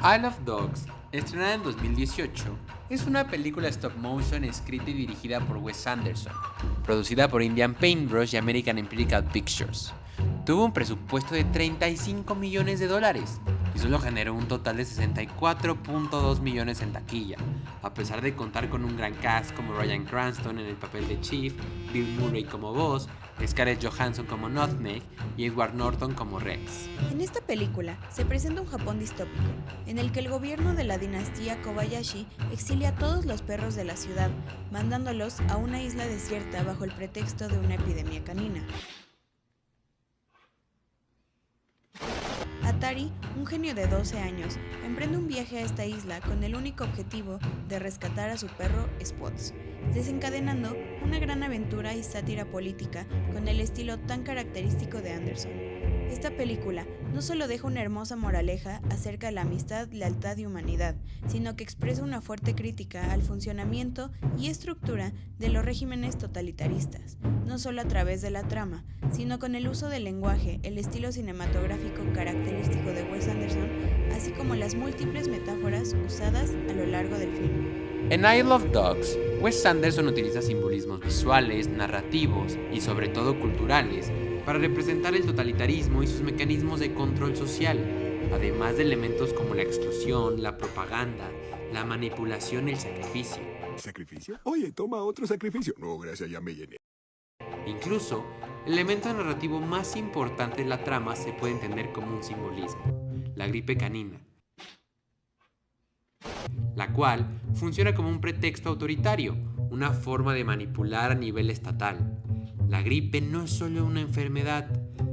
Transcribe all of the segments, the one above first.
Isle of Dogs, estrenada en 2018, es una película stop motion escrita y dirigida por Wes Anderson, producida por Indian Paintbrush y American Empirical Pictures. Tuvo un presupuesto de $35 millones y solo generó un total de 64.2 millones en taquilla, a pesar de contar con un gran cast como Bryan Cranston en el papel de Chief, Bill Murray como Buzz, Scarlett Johansson como Nutmeg y Edward Norton como Rex. En esta película se presenta un Japón distópico, en el que el gobierno de la dinastía Kobayashi exilia a todos los perros de la ciudad, mandándolos a una isla desierta bajo el pretexto de una epidemia canina. Atari, un genio de 12 años, emprende un viaje a esta isla con el único objetivo de rescatar a su perro Spots, desencadenando una gran aventura y sátira política con el estilo tan característico de Anderson. Esta película no solo deja una hermosa moraleja acerca de la amistad, lealtad y humanidad, sino que expresa una fuerte crítica al funcionamiento y estructura de los regímenes totalitaristas, no solo a través de la trama, sino con el uso del lenguaje, el estilo cinematográfico característico de Wes Anderson, así como las múltiples metáforas usadas a lo largo del film. En Isle of Dogs, Wes Anderson utiliza simbolismos visuales, narrativos y sobre todo culturales para representar el totalitarismo y sus mecanismos de control social, además de elementos como la exclusión, la propaganda, la manipulación y el sacrificio. ¿Sacrificio? Oye, toma otro sacrificio. No, gracias, ya me llené. Incluso, el elemento narrativo más importante de la trama se puede entender como un simbolismo, la gripe canina, la cual funciona como un pretexto autoritario, una forma de manipular a nivel estatal. La gripe no es solo una enfermedad,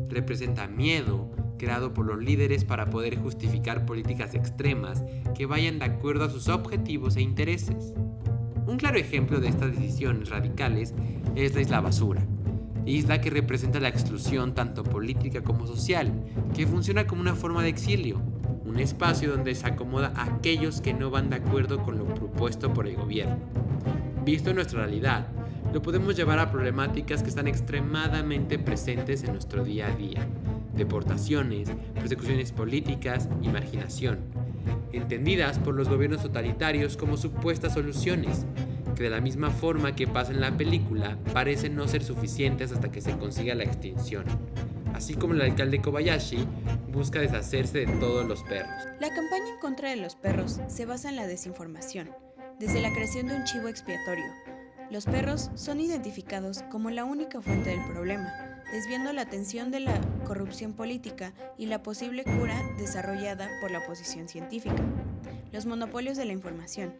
representa miedo creado por los líderes para poder justificar políticas extremas que vayan de acuerdo a sus objetivos e intereses. Un claro ejemplo de estas decisiones radicales es la Isla Basura, isla que representa la exclusión tanto política como social, que funciona como una forma de exilio, un espacio donde se acomoda a aquellos que no van de acuerdo con lo propuesto por el gobierno. Visto en nuestra realidad, lo podemos llevar a problemáticas que están extremadamente presentes en nuestro día a día: deportaciones, persecuciones políticas y marginación, entendidas por los gobiernos totalitarios como supuestas soluciones, que de la misma forma que pasa en la película, parecen no ser suficientes hasta que se consiga la extinción. Así como el alcalde Kobayashi busca deshacerse de todos los perros. La campaña en contra de los perros se basa en la desinformación, desde la creación de un chivo expiatorio. Los perros son identificados como la única fuente del problema, desviando la atención de la corrupción política y la posible cura desarrollada por la oposición científica. Los monopolios de la información.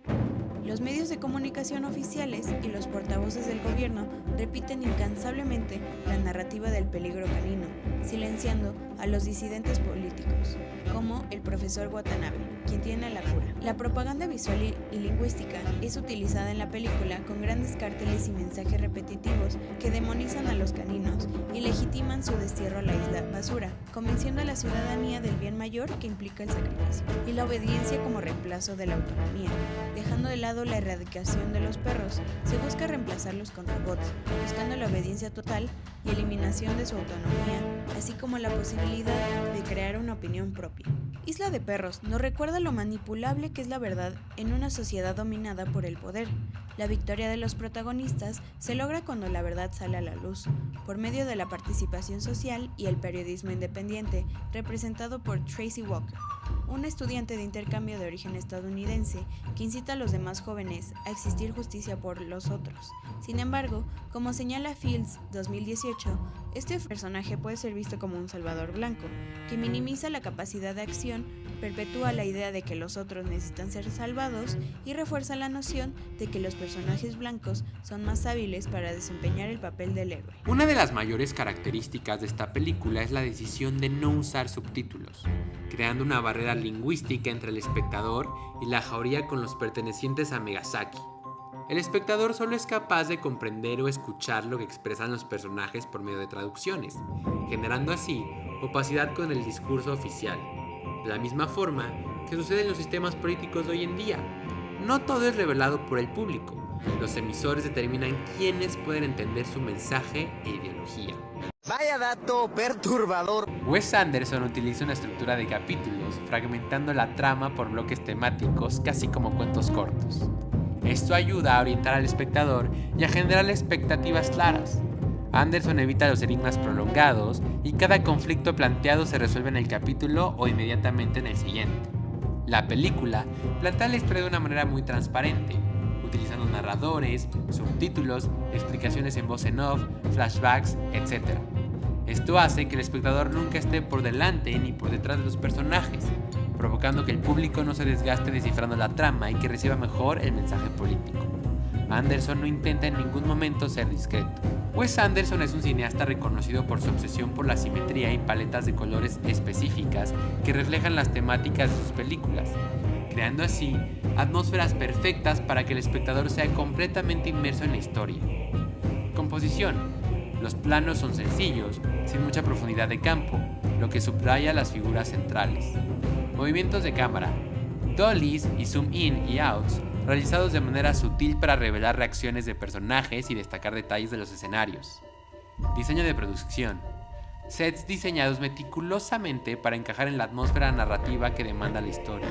Los medios de comunicación oficiales y los portavoces del gobierno repiten incansablemente la narrativa del peligro canino, silenciando a los disidentes políticos, como el profesor Watanabe, quien tiene la cura. La propaganda visual y lingüística es utilizada en la película con grandes carteles y mensajes repetitivos que demonizan a los caninos y legitiman su destierro a la isla basura, convenciendo a la ciudadanía del bien mayor que implica el sacrificio y la obediencia como reemplazo de la autonomía. Dejando de lado la erradicación de los perros, se busca reemplazarlos con robots, buscando la obediencia total y eliminación de su autonomía, así como la posibilidad de crear una opinión propia. Isla de Perros nos recuerda lo manipulable que es la verdad en una sociedad dominada por el poder. La victoria de los protagonistas se logra cuando la verdad sale a la luz, por medio de la participación social y el periodismo independiente, representado por Tracy Walker, una estudiante de intercambio de origen estadounidense que incita a los demás jóvenes a exigir justicia por los otros. Sin embargo, como señala Fields 2018, este personaje puede ser visto como un salvador blanco, que minimiza la capacidad de acción, perpetúa la idea de que los otros necesitan ser salvados y refuerza la noción de que los personajes blancos son más hábiles para desempeñar el papel del héroe. Una de las mayores características de esta película es la decisión de no usar subtítulos, creando una barrera lingüística entre el espectador y la jauría con los pertenecientes a Megasaki. El espectador solo es capaz de comprender o escuchar lo que expresan los personajes por medio de traducciones, generando así opacidad con el discurso oficial. De la misma forma que sucede en los sistemas políticos de hoy en día, no todo es revelado por el público. Los emisores determinan quiénes pueden entender su mensaje e ideología. Vaya dato perturbador. Wes Anderson utiliza una estructura de capítulos, fragmentando la trama por bloques temáticos, casi como cuentos cortos. Esto ayuda a orientar al espectador y a generar expectativas claras. Anderson evita los enigmas prolongados y cada conflicto planteado se resuelve en el capítulo o inmediatamente en el siguiente. La película plantea la historia de una manera muy transparente, utilizando narradores, subtítulos, explicaciones en voz en off, flashbacks, etc. Esto hace que el espectador nunca esté por delante ni por detrás de los personajes, provocando que el público no se desgaste descifrando la trama y que reciba mejor el mensaje político. Anderson no intenta en ningún momento ser discreto. Wes Anderson es un cineasta reconocido por su obsesión por la simetría y paletas de colores específicas que reflejan las temáticas de sus películas, creando así atmósferas perfectas para que el espectador sea completamente inmerso en la historia. Composición. Los planos son sencillos, sin mucha profundidad de campo, lo que subraya las figuras centrales. Movimientos de cámara. Dollies y zoom in y outs, realizados de manera sutil para revelar reacciones de personajes y destacar detalles de los escenarios. Diseño de producción. Sets diseñados meticulosamente para encajar en la atmósfera narrativa que demanda la historia,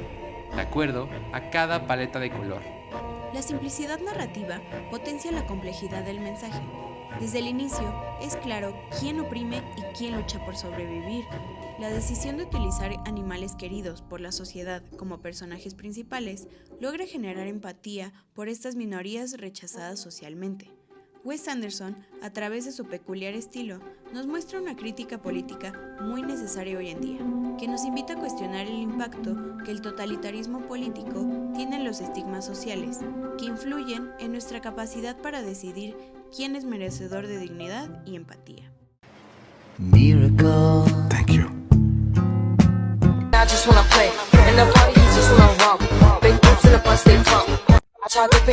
de acuerdo a cada paleta de color. La simplicidad narrativa potencia la complejidad del mensaje. Desde el inicio, es claro quién oprime y quién lucha por sobrevivir. La decisión de utilizar animales queridos por la sociedad como personajes principales logra generar empatía por estas minorías rechazadas socialmente. Wes Anderson, a través de su peculiar estilo, nos muestra una crítica política muy necesaria hoy en día, que nos invita a cuestionar el impacto que el totalitarismo político tiene en los estigmas sociales, que influyen en nuestra capacidad para decidir quién es merecedor de dignidad y empatía. Miracle. Thank you. I just wanna play, and the party just wanna romp. Big groups in the bus, they pump. I try to